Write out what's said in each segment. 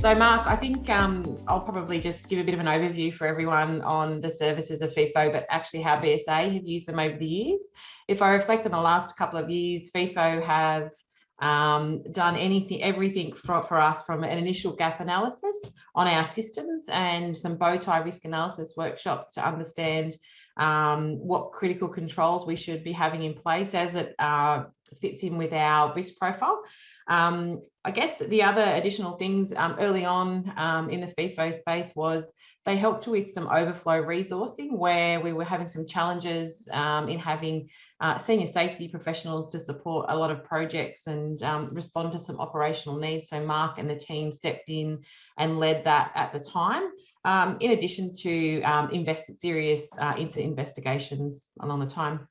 So, Mark, I think I'll probably just give a bit of an overview for everyone on the services of FEFO, but actually how BSA have used them over the years. If I reflect on the last couple of years, FEFO have done everything for us, from an initial gap analysis on our systems and some bow tie risk analysis workshops to understand what critical controls we should be having in place as it fits in with our risk profile. I guess the other additional things early on in the FEFO space was they helped with some overflow resourcing, where we were having some challenges in having senior safety professionals to support a lot of projects and respond to some operational needs. So Mark and the team stepped in and led that at the time, in addition to invested serious into investigations along the time.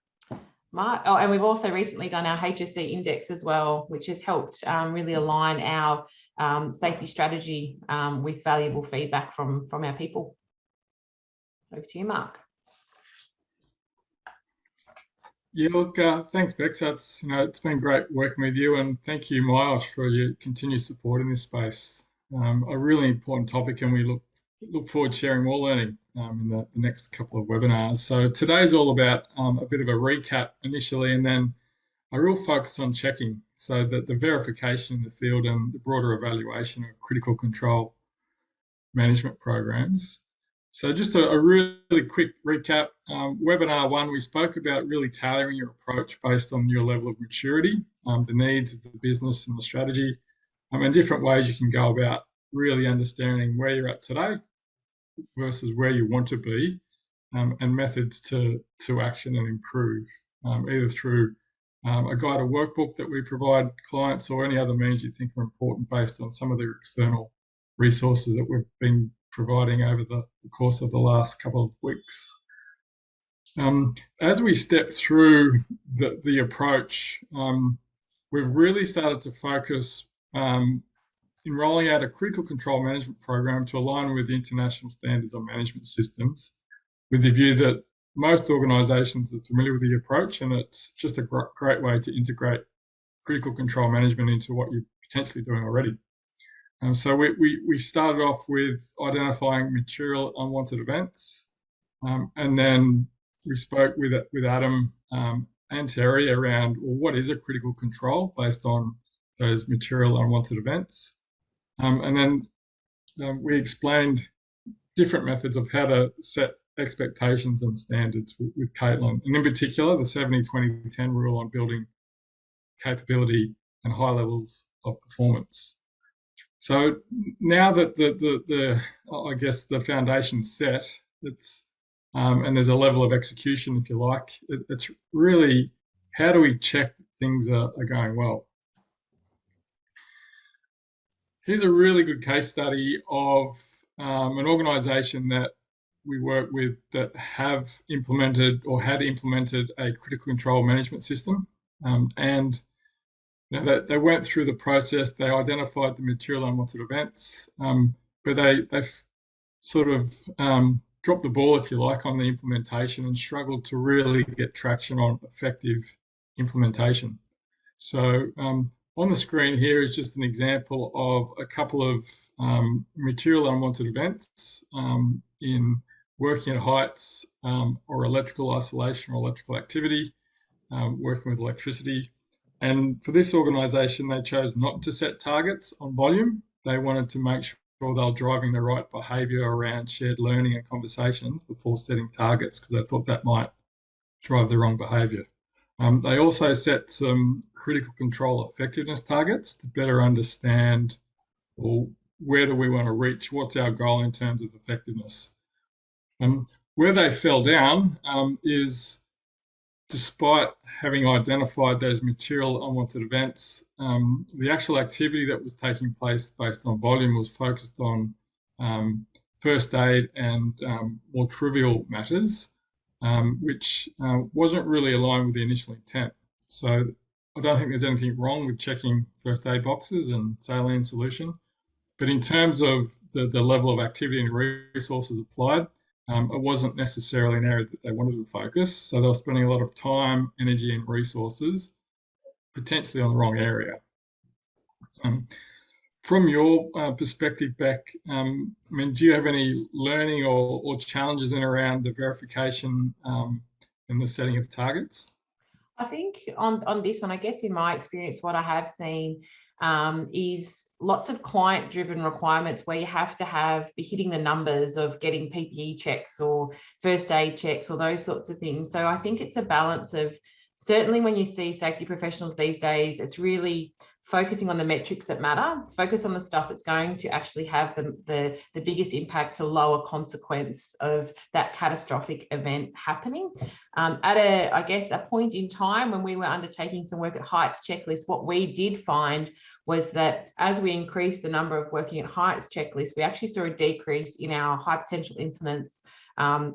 Mark, and we've also recently done our HSE index as well, which has helped really align our safety strategy with valuable feedback from our people. Over to you, Mark. Yeah, look, thanks, Bex. It's been great working with you, and thank you, Miles, for your continued support in this space. A really important topic, and we look forward to sharing more learning in the next couple of webinars. So today's all about a bit of a recap initially, and then a real focus on checking, so that the verification in the field and the broader evaluation of critical control management programs. So just a really quick recap. Webinar 1, we spoke about really tailoring your approach based on your level of maturity, the needs of the business and the strategy, and different ways you can go about really understanding where you're at today versus where you want to be, and methods to action and improve, either through a guided workbook that we provide clients or any other means you think are important based on some of the external resources that we've been providing over the course of the last couple of weeks. As we step through the approach, we've really started to focus in rolling out a critical control management program to align with the international standards on management systems, with the view that most organisations are familiar with the approach, and it's just a great way to integrate critical control management into what you're potentially doing already. So we started off with identifying material unwanted events, and then we spoke with Adam and Terry around, well, what is a critical control based on those material unwanted events. And then we explained different methods of how to set expectations and standards with Caitlin, and in particular the 70-20-10 rule on building capability and high levels of performance. So now that I guess the foundation's set, and there's a level of execution, if you like, it's really, how do we check that things are going well? Here's a really good case study of an organisation that we work with that have implemented or had implemented a critical control management system, and they went through the process. They identified the material unwanted events, but they sort of dropped the ball, if you like, on the implementation and struggled to really get traction on effective implementation. So on the screen here is just an example of a couple of material unwanted events in working at heights, or electrical isolation or electrical activity, working with electricity. And for this organisation, they chose not to set targets on volume. They wanted to make sure they were driving the right behaviour around shared learning and conversations before setting targets, because they thought that might drive the wrong behaviour. They also set some critical control effectiveness targets to better understand, well, where do we want to reach? What's our goal in terms of effectiveness? Where they fell down is, despite having identified those material unwanted events, the actual activity that was taking place based on volume was focused on first aid and more trivial matters, which wasn't really aligned with the initial intent. So I don't think there's anything wrong with checking first aid boxes and saline solution, but in terms of the level of activity and resources applied, it wasn't necessarily an area that they wanted to focus. So they were spending a lot of time, energy and resources potentially on the wrong area. From your perspective, Beck, I mean, do you have any learning or challenges in around the verification and the setting of targets? I think on this one, I guess in my experience, what I have seen is lots of client-driven requirements where you have to be hitting the numbers of getting PPE checks or first aid checks or those sorts of things. So I think it's a balance of, certainly when you see safety professionals these days, it's really focusing on the metrics that matter, focus on the stuff that's going to actually have the biggest impact to lower consequence of that catastrophic event happening. At I guess, a point in time when we were undertaking some work at heights checklist, what we did find was that as we increased the number of working at heights checklists, we actually saw a decrease in our high potential incidents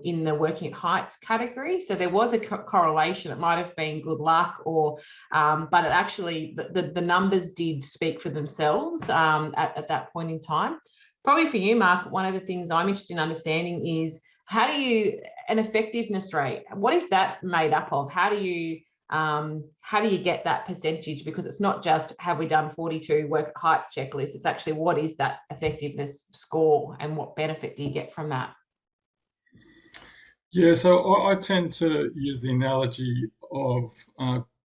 in the working at heights category. So there was a correlation. It might have been good luck, or but it actually, the numbers did speak for themselves at that point in time. Probably for you, Mark, one of the things I'm interested in understanding is, how do you, an effectiveness rate, what is that made up of? How do you get that percentage? Because it's not just, have we done 42 work at heights checklists, it's actually, what is that effectiveness score and what benefit do you get from that? Yeah, so I tend to use the analogy of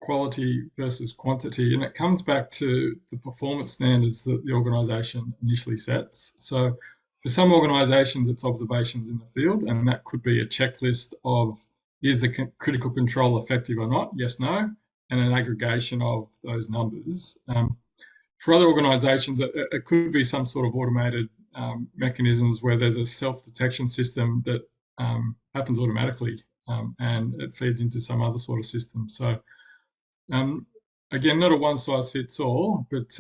quality versus quantity, and it comes back to the performance standards that the organisation initially sets. So for some organisations, it's observations in the field, and that could be a checklist of, is the critical control effective or not? Yes, no, and an aggregation of those numbers. For other organisations, it could be some sort of automated mechanisms where there's a self-detection system that happens automatically, and it feeds into some other sort of system. So again, not a one size fits all, but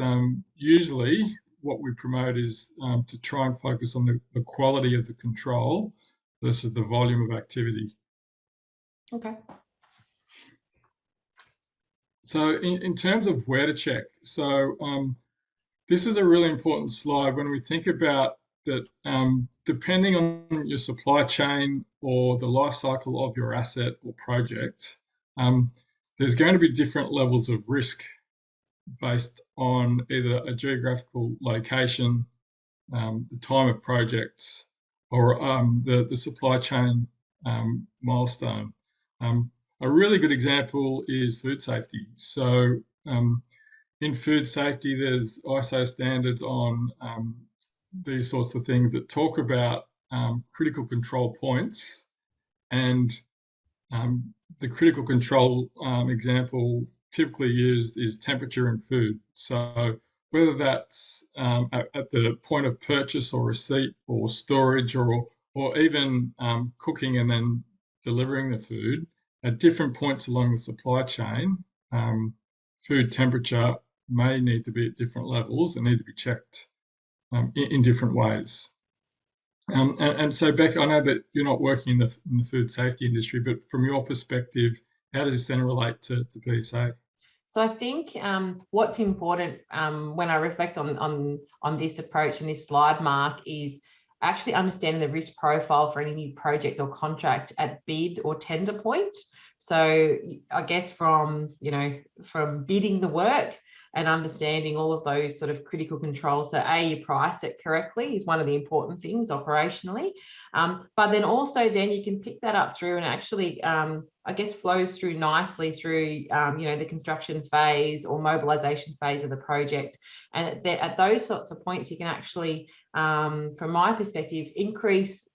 usually what we promote is to try and focus on the quality of the control versus the volume of activity. Okay. So in terms of where to check, so this is a really important slide when we think about that, depending on your supply chain or the life cycle of your asset or project, there's going to be different levels of risk based on either a geographical location, the time of projects, or the supply chain milestone. A really good example is food safety. So in food safety, there's ISO standards on these sorts of things that talk about critical control points, and the critical control example typically used is temperature in food. So whether that's at the point of purchase or receipt or storage, or even cooking and then delivering the food, at different points along the supply chain, food temperature may need to be at different levels and need to be checked in different ways. And so, Beck, I know that you're not working in the food safety industry, but from your perspective, how does this then relate to PSA? So I think what's important when I reflect on this approach and this slide, Mark, is actually understanding the risk profile for any new project or contract at bid or tender point. So I guess from bidding the work and understanding all of those sort of critical controls. So you price it correctly is one of the important things operationally. But then also then you can pick that up through and actually, I guess, flows through nicely through, the construction phase or mobilisation phase of the project. And at those sorts of points, you can actually, from my perspective, increase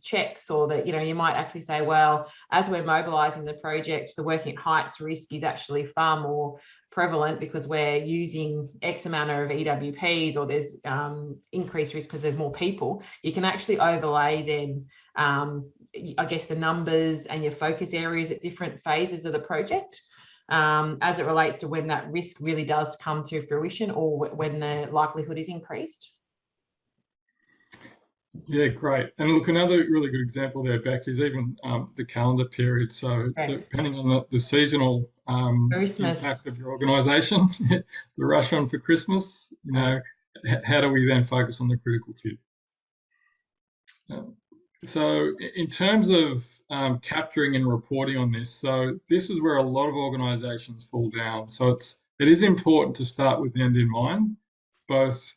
checks, or that, you might actually say, well, as we're mobilising the project, the working at heights risk is actually far more prevalent because we're using X amount of EWPs, or there's increased risk because there's more people. You can actually overlay then, I guess, the numbers and your focus areas at different phases of the project, as it relates to when that risk really does come to fruition or when the likelihood is increased. Yeah, great. And look, another really good example there, Beck, is even the calendar period. So depending on the seasonal impact of your organisation, the rush on for Christmas, how do we then focus on the critical few? So in terms of capturing and reporting on this, so this is where a lot of organisations fall down. So it is important to start with the end in mind, both,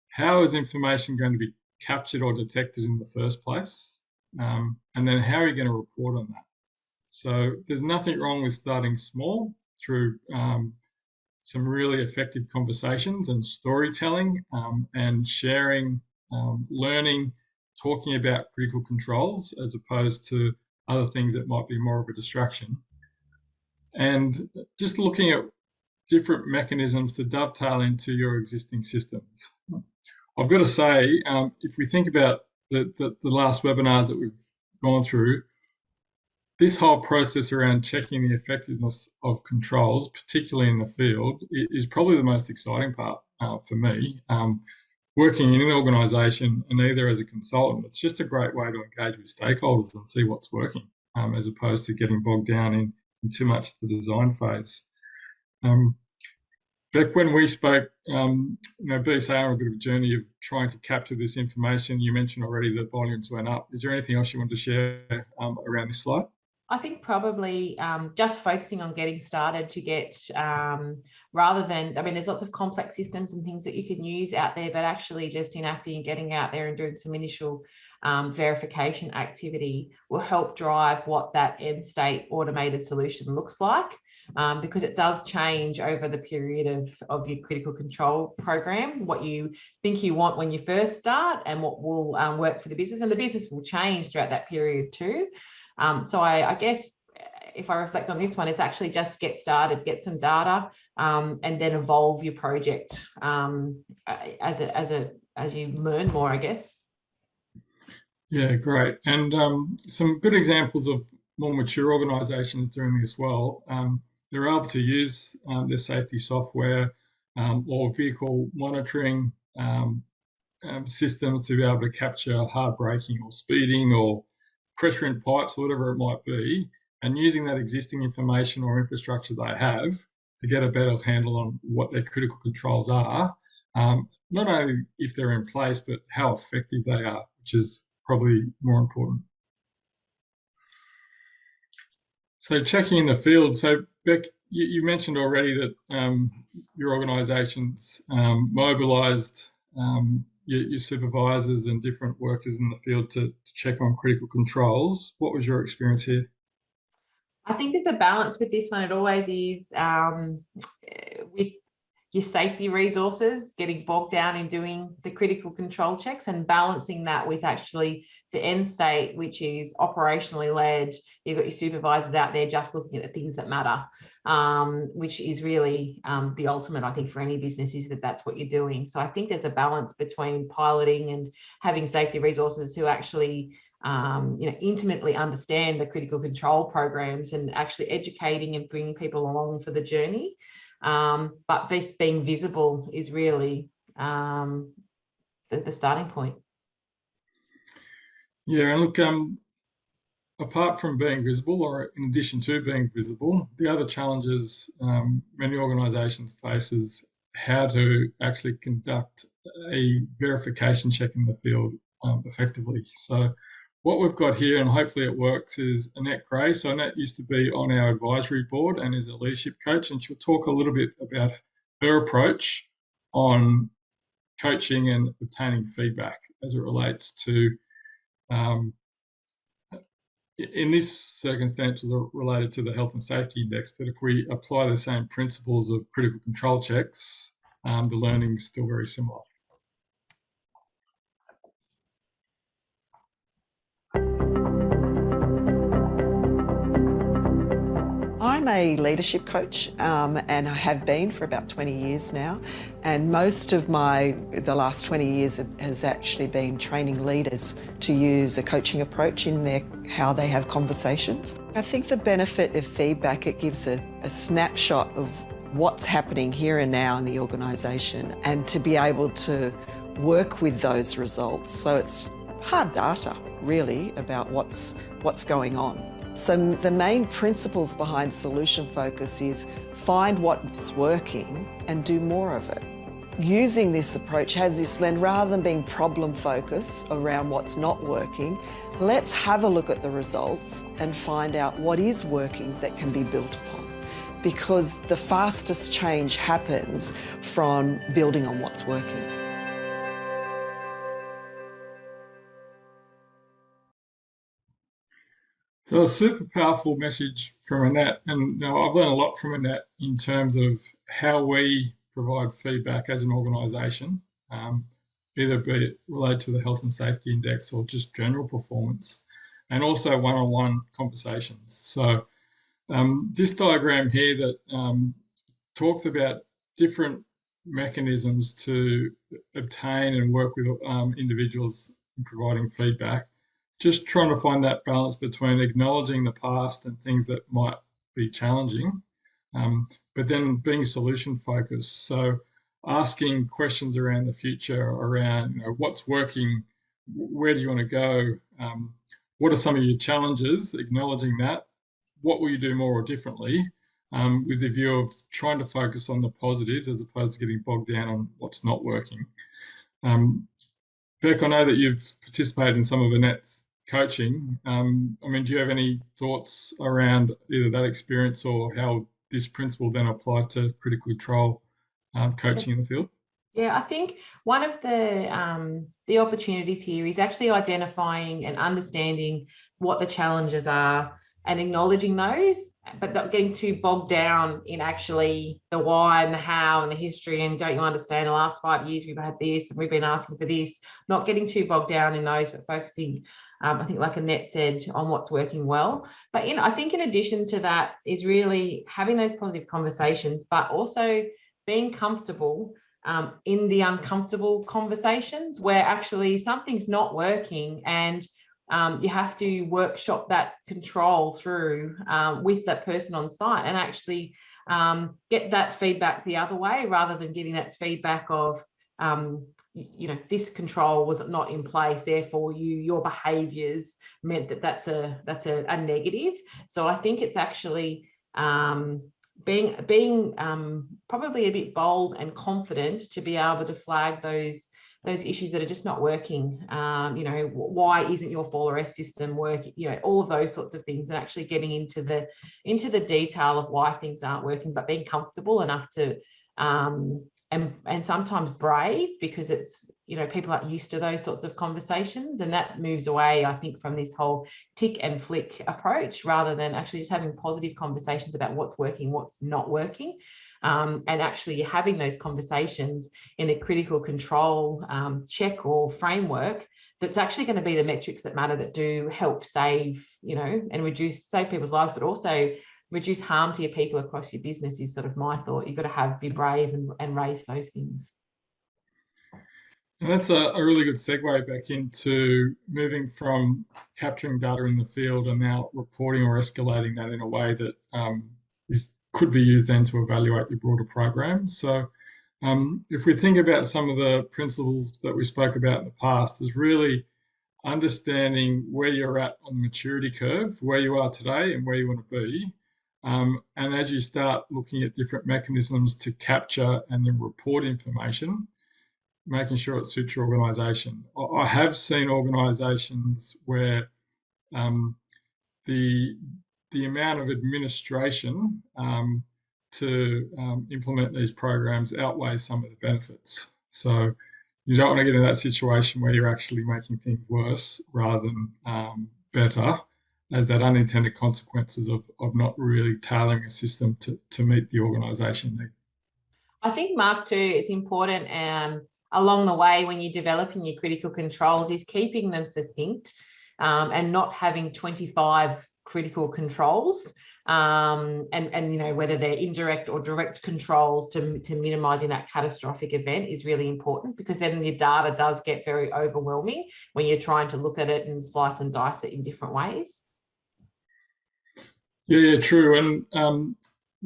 how is information going to be captured or detected in the first place? And then how are you going to report on that? So there's nothing wrong with starting small through some really effective conversations and storytelling and sharing, learning, talking about critical controls as opposed to other things that might be more of a distraction. And just looking at different mechanisms to dovetail into your existing systems. I've got to say, if we think about the last webinars that we've gone through, this whole process around checking the effectiveness of controls, particularly in the field, is probably the most exciting part for me. Working in an organisation and either as a consultant, it's just a great way to engage with stakeholders and see what's working, as opposed to getting bogged down in too much the design phase. Beck, when we spoke, BSA are on a bit of a journey of trying to capture this information. You mentioned already that volumes went up. Is there anything else you want to share around this slide? I think probably just focusing on getting started to get, rather than, there's lots of complex systems and things that you can use out there, but actually just enacting and getting out there and doing some initial verification activity will help drive what that end state automated solution looks like. Because it does change over the period of your critical control program, what you think you want when you first start and what will work for the business, and the business will change throughout that period too. So I guess if I reflect on this one, it's actually just get started, get some data, and then evolve your project as you learn more, I guess. Yeah, great. And some good examples of more mature organisations doing this well. They're able to use their safety software or vehicle monitoring systems to be able to capture hard braking or speeding or pressure in pipes, whatever it might be, and using that existing information or infrastructure they have to get a better handle on what their critical controls are, not only if they're in place, but how effective they are, which is probably more important. So checking in the field. So Beck, you mentioned already that your organisation's mobilised your supervisors and different workers in the field to check on critical controls. What was your experience here? I think there's a balance with this one. It always is with your safety resources, getting bogged down in doing the critical control checks and balancing that with actually the end state, which is operationally led. You've got your supervisors out there just looking at the things that matter, which is really the ultimate, I think, for any business, is that that's what you're doing. So I think there's a balance between piloting and having safety resources who actually intimately understand the critical control programs and actually educating and bringing people along for the journey. But being visible is really the starting point. Yeah, and look, apart from being visible, or in addition to being visible, the other challenges many organisations face is how to actually conduct a verification check in the field effectively. So what we've got here, and hopefully it works, is Annette Gray. So Annette used to be on our advisory board and is a leadership coach, and she'll talk a little bit about her approach on coaching and obtaining feedback as it relates to, in this circumstance, related to the health and safety index. But if we apply the same principles of critical control checks, the learning is still very similar. I'm a leadership coach and I have been for about 20 years now, and most of the last 20 years has actually been training leaders to use a coaching approach in how they have conversations. I think the benefit of feedback, it gives a snapshot of what's happening here and now in the organisation, and to be able to work with those results. So it's hard data really about what's going on. So the main principles behind solution focus is find what's working and do more of it. Using this approach has this lens, rather than being problem focused around what's not working, let's have a look at the results and find out what is working that can be built upon. because the fastest change happens from building on what's working. So a super powerful message from Annette, and I've learned a lot from Annette in terms of how we provide feedback as an organisation, either be it related to the health and safety index or just general performance, and also one-on-one conversations. So this diagram here that talks about different mechanisms to obtain and work with individuals in providing feedback, just trying to find that balance between acknowledging the past and things that might be challenging, but then being solution focused. So asking questions around the future, around what's working, where do you want to go, what are some of your challenges, acknowledging that, what will you do more or differently, with the view of trying to focus on the positives as opposed to getting bogged down on what's not working. Beck, I know that you've participated in some of Annette's coaching. I mean, do you have any thoughts around either that experience or how this principle then applied to critical control coaching in the field? Yeah, I think one of the opportunities here is actually identifying and understanding what the challenges are and acknowledging those, but not getting too bogged down in actually the why and the how and the history. And don't you understand, the last 5 years we've had this and we've been asking for this, not getting too bogged down in those, but focusing, I think like Annette said, on what's working well. But I think in addition to that is really having those positive conversations, but also being comfortable in the uncomfortable conversations where actually something's not working, and you have to workshop that control through with that person on site and actually get that feedback the other way, rather than getting that feedback of this control was not in place, therefore your behaviors meant that's a negative. So I think it's actually being probably a bit bold and confident to be able to flag those issues that are just not working. Why isn't your fall arrest system working? All of those sorts of things, and actually getting into the detail of why things aren't working, but being comfortable enough to and sometimes brave, because it's people aren't used to those sorts of conversations, and that moves away, I think, from this whole tick and flick approach, rather than actually just having positive conversations about what's working, what's not working, and actually having those conversations in a critical control check or framework that's actually going to be the metrics that matter, that do help save and save people's lives, but also reduce harm to your people across your business, is sort of my thought. You've got to be brave and raise those things. And that's a really good segue back into moving from capturing data in the field and now reporting or escalating that in a way that could be used then to evaluate the broader program. So if we think about some of the principles that we spoke about in the past, is really understanding where you're at on the maturity curve, where you are today and where you want to be. And as you start looking at different mechanisms to capture and then report information, making sure it suits your organisation. I have seen organisations where the amount of administration to implement these programs outweighs some of the benefits. So you don't want to get in that situation where you're actually making things worse rather than better, as that unintended consequences of not really tailoring a system to meet the organisation need. I think, Mark, too, it's important along the way when you're developing your critical controls is keeping them succinct and not having 25 critical controls, and whether they're indirect or direct controls to minimising that catastrophic event is really important, because then your data does get very overwhelming when you're trying to look at it and slice and dice it in different ways. Yeah, true. And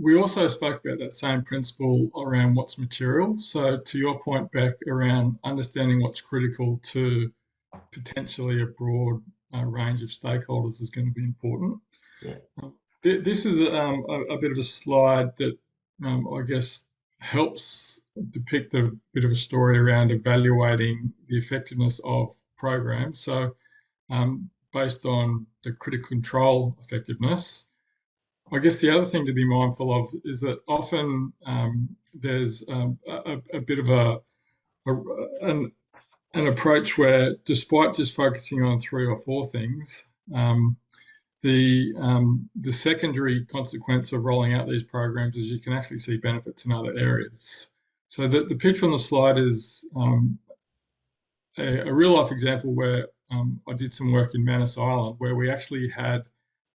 we also spoke about that same principle around what's material. So to your point, Beck, around understanding what's critical to potentially a broad range of stakeholders is going to be important. Yeah. This is a bit of a slide that I guess helps depict a bit of a story around evaluating the effectiveness of programs. So based on the critical control effectiveness, I guess the other thing to be mindful of is that often there's a bit of an approach where, despite just focusing on 3 or 4 things, the secondary consequence of rolling out these programs is you can actually see benefits in other areas. So the picture on the slide is a real life example where I did some work in Manus Island, where we actually had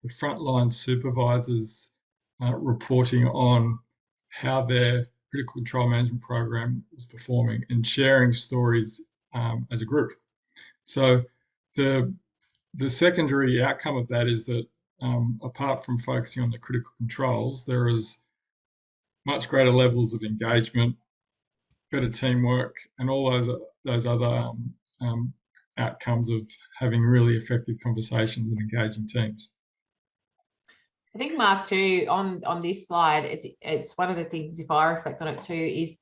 the frontline supervisors reporting on how their critical control management program was performing and sharing stories as a group. So the secondary outcome of that is that apart from focusing on the critical controls, there is much greater levels of engagement, better teamwork, and all those other outcomes of having really effective conversations and engaging teams. I think, Mark, too, on this slide, it's one of the things, if I reflect on it too, is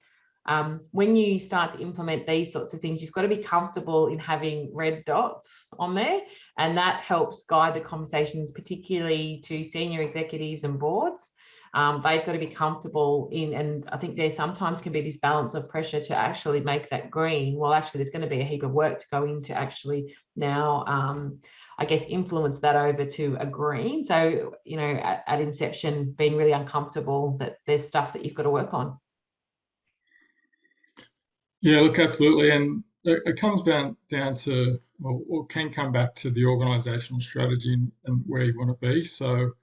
when you start to implement these sorts of things, you've got to be comfortable in having red dots on there, and that helps guide the conversations, particularly to senior executives and boards. They've got to be comfortable in, and I think there sometimes can be this balance of pressure to actually make that green. Well, actually, there's going to be a heap of work to go into actually now, I guess, influence that over to a green. So, you know, at inception, being really uncomfortable that there's stuff that you've got to work on. Yeah, look, absolutely. And it comes down to, or can come back to the organisational strategy and where you want to be. So, you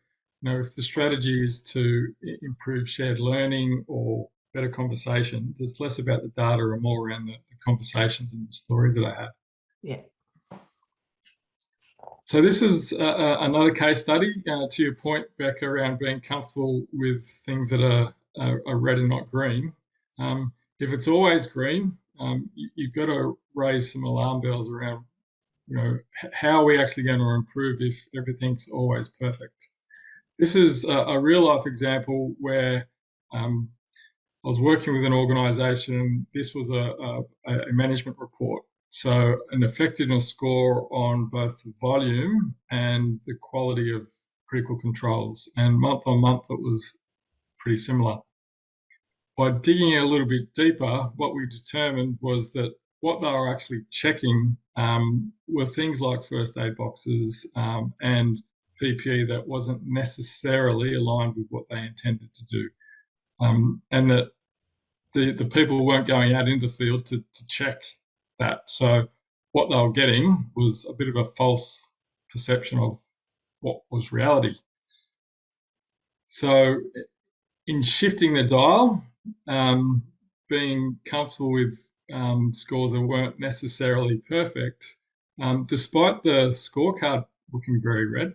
know, if the strategy is to improve shared learning or better conversations, it's less about the data and more around the conversations and the stories that I have. Yeah. So this is another case study, to your point, Becca, around being comfortable with things that are red and not green. If it's always green, you've got to raise some alarm bells around, you know, how are we actually going to improve if everything's always perfect? This is a real life example where I was working with an organisation. This was a management report. So an effectiveness score on both the volume and the quality of critical controls. And month on month, it was pretty similar. By digging a little bit deeper, what we determined was that what they were actually checking were things like first aid boxes and PPE that wasn't necessarily aligned with what they intended to do. And that the people weren't going out into the field to check that. So what they were getting was a bit of a false perception of what was reality. So in shifting the dial, being comfortable with scores that weren't necessarily perfect, despite the scorecard looking very red,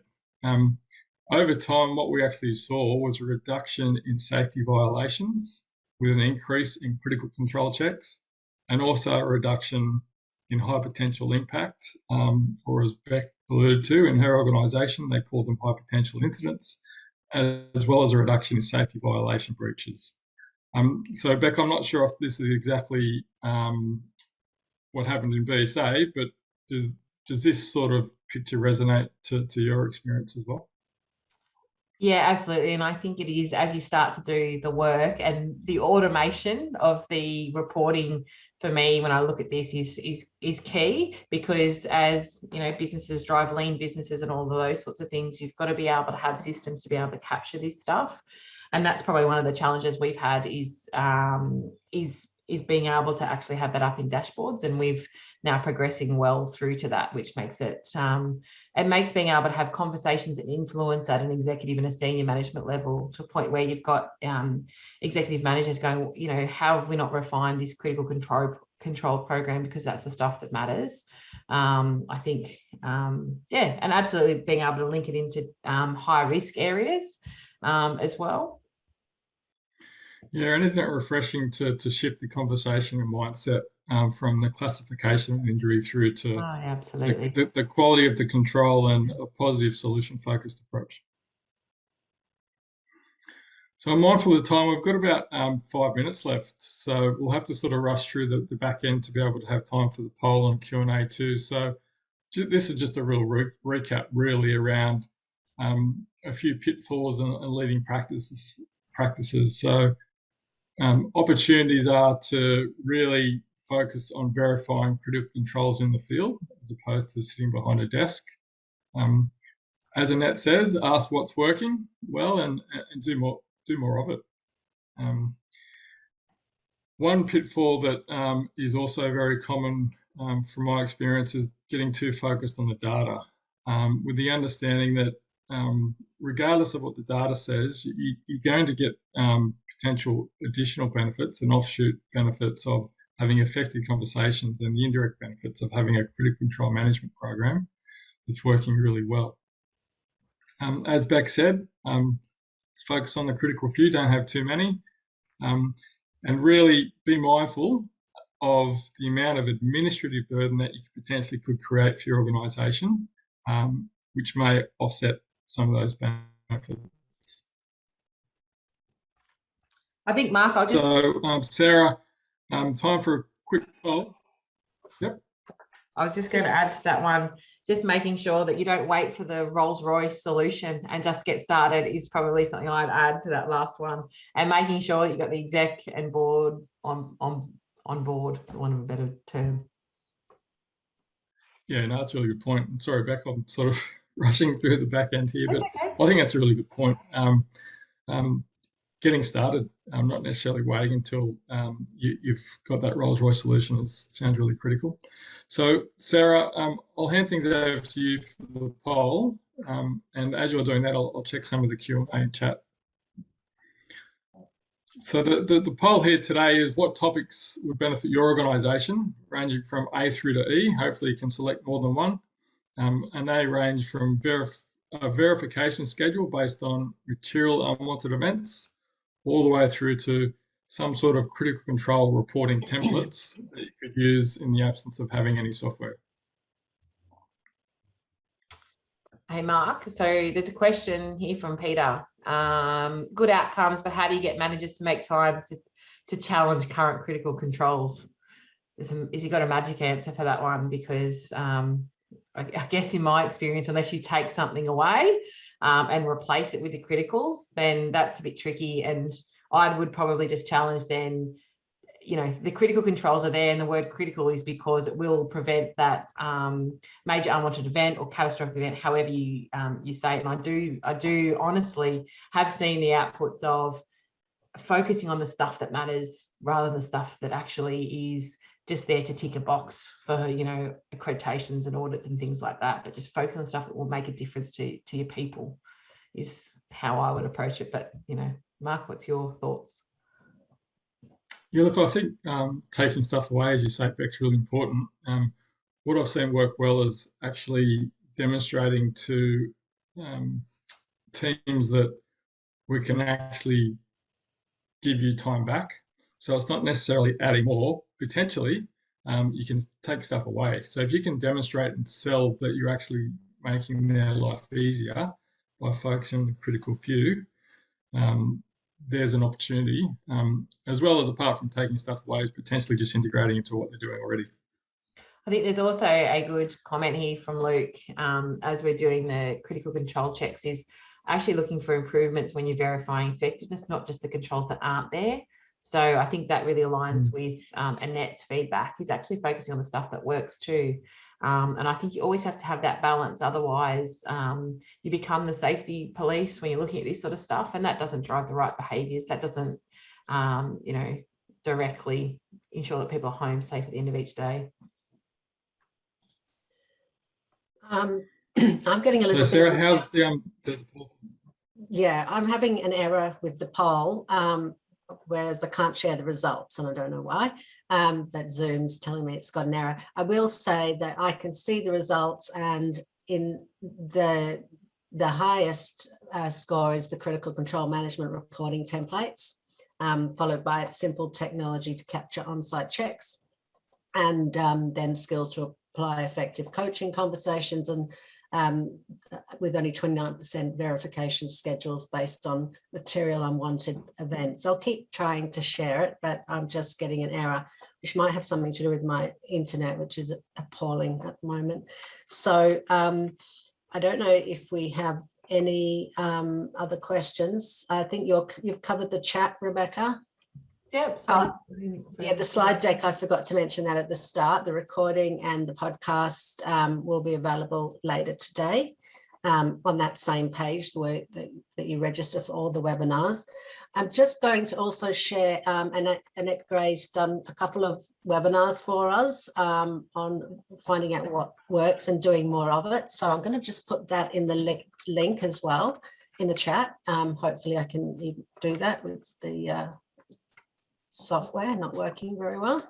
over time, what we actually saw was a reduction in safety violations with an increase in critical control checks, and also a reduction in high potential impact, or as Beck alluded to in her organisation, they called them high potential incidents, as well as a reduction in safety violation breaches. So Beck, I'm not sure if this is exactly what happened in BSA, but does this sort of picture resonate to your experience as well? Yeah, absolutely. And I think it is, as you start to do the work, and the automation of the reporting for me when I look at this is key, because as you know, businesses drive lean businesses and all of those sorts of things, you've got to be able to have systems to be able to capture this stuff. And that's probably one of the challenges we've had is being able to actually have that up in dashboards, and we've now progressing well through to that, which makes it makes being able to have conversations and influence at an executive and a senior management level to a point where you've got executive managers going, you know, how have we not refined this critical control program, because that's the stuff that matters. I think yeah, and absolutely being able to link it into high risk areas as well. Yeah, and isn't it refreshing to shift the conversation and mindset from the classification of injury through to absolutely the quality of the control and a positive solution-focused approach? So I'm mindful of the time. We've got about 5 minutes left, so we'll have to sort of rush through the back end to be able to have time for the poll and Q&A too. So this is just a real recap really around a few pitfalls and leading practices. So opportunities are to really focus on verifying critical controls in the field as opposed to sitting behind a desk. As Annette says, ask what's working well and do more of it. One pitfall that is also very common from my experience is getting too focused on the data, with the understanding that regardless of what the data says, you're going to get potential additional benefits and offshoot benefits of having effective conversations and the indirect benefits of having a critical control management program that's working really well. As Beck said, let's focus on the critical few, don't have too many, and really be mindful of the amount of administrative burden that you potentially could create for your organisation, which may offset some of those benefits. I think, Mark, Sarah, time for a quick poll. Yep. I was just going to add to that one, just making sure that you don't wait for the Rolls-Royce solution and just get started is probably something I'd add to that last one, and making sure you've got the exec and board on board, for want of a better term. Yeah, no, that's a really good point. I'm sorry, Beck, I'm sort of rushing through the back end here, but Okay. I think that's a really good point. Getting started, not necessarily waiting until you've got that Rolls-Royce solution sounds really critical. So, Sarah, I'll hand things over to you for the poll, and as you're doing that, I'll check some of the Q&A and chat. So the poll here today is what topics would benefit your organisation, ranging from A through to E. Hopefully you can select more than one. And they range from a verification schedule based on material unwanted events, all the way through to some sort of critical control reporting templates that you could use in the absence of having any software. Hey, Mark, so there's a question here from Peter. Good outcomes, but how do you get managers to make time to challenge current critical controls? Has he got a magic answer for that one? Because I guess in my experience, unless you take something away and replace it with the criticals, then that's a bit tricky. And I would probably just challenge then, you know, the critical controls are there, and the word critical is because it will prevent that major unwanted event or catastrophic event, however you say it. And I do honestly have seen the outputs of focusing on the stuff that matters rather than the stuff that actually is just there to tick a box for, you know, accreditations and audits and things like that. But just focus on stuff that will make a difference to your people is how I would approach it. But, you know, Mark, what's your thoughts? Yeah, look, I think taking stuff away, as you say, Beck's really important. What I've seen work well is actually demonstrating to teams that we can actually give you time back. So it's not necessarily adding more. Potentially, you can take stuff away. So if you can demonstrate and sell that you're actually making their life easier by focusing on the critical few, there's an opportunity, as well as apart from taking stuff away, is potentially just integrating into what they're doing already. I think there's also a good comment here from Luke, as we're doing the critical control checks, is actually looking for improvements when you're verifying effectiveness, not just the controls that aren't there. So I think that really aligns with Annette's feedback, is actually focusing on the stuff that works too. And I think you always have to have that balance. Otherwise, you become the safety police when you're looking at this sort of stuff, and that doesn't drive the right behaviours. That doesn't, you know, directly ensure that people are home safe at the end of each day. I'm getting a little bit. Sarah, how's the Yeah, I'm having an error with the poll, whereas I can't share the results, and I don't know why, but Zoom's telling me it's got an error. I will say that I can see the results, and in the highest score is the critical control management reporting templates, followed by simple technology to capture on-site checks, and then skills to apply effective coaching conversations, and with only 29% verification schedules based on material unwanted events. I'll keep trying to share it, but I'm just getting an error, which might have something to do with my internet, which is appalling at the moment. So I don't know if we have any other questions. I think you've covered the chat, Rebecca. Yep. Yeah, the slide deck, I forgot to mention that at the start. The recording and the podcast will be available later today on that same page that you register for all the webinars. I'm just going to also share, Annette Gray's done a couple of webinars for us on finding out what works and doing more of it. So I'm going to just put that in the link as well in the chat. Hopefully I can do that with the software not working very well.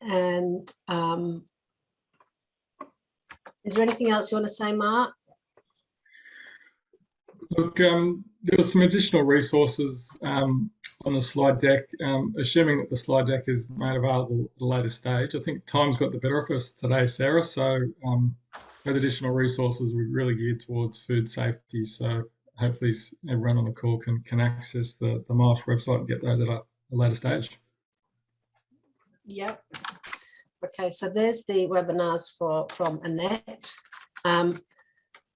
And is there anything else you want to say, Mark? Look, there were some additional resources on the slide deck, assuming that the slide deck is made available at a later stage. I think time's got the better of us today, Sarah, so those additional resources were really geared towards food safety. So hopefully everyone on the call can access the MARSH website and get those at a later stage. Yep. Okay, so there's the webinars from Annette.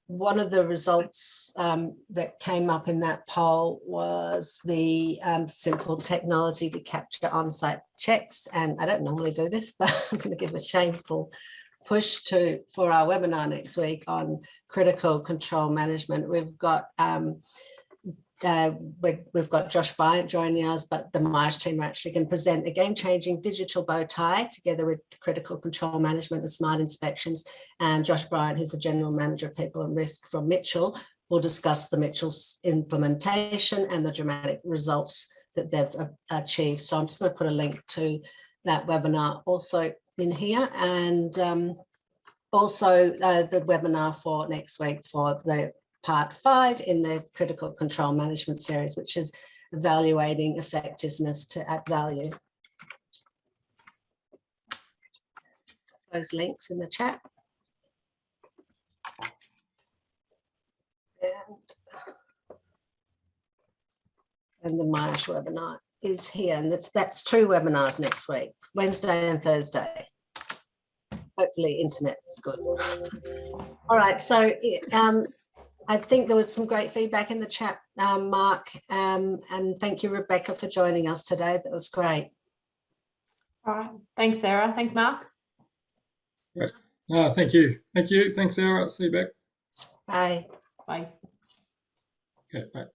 One of the results that came up in that poll was the simple technology to capture on-site checks. And I don't normally do this, but I'm going to give a shameful push for our webinar next week on critical control management. We've got Josh Bryant joining us, but the MARSH team are actually going to present a game-changing digital bow tie together with critical control management and smart inspections. And Josh Bryant, who's the General Manager of People and Risk from Mitchell, will discuss the Mitchell's implementation and the dramatic results that they've achieved. So I'm just going to put a link to that webinar also in here, and also the webinar for next week for the part 5 in the critical control management series, which is evaluating effectiveness to add value. Those links in the chat. And the MARSH webinar is here, and that's 2 webinars next week, Wednesday and Thursday. Hopefully internet is good. All right, so I think there was some great feedback in the chat, Mark, and thank you, Rebecca, for joining us today. That was great. All right. Thanks, Sarah. Thanks, Mark. Great. Thank you. Thank you. Thanks, Sarah. See you back. Bye. Bye. Okay, bye.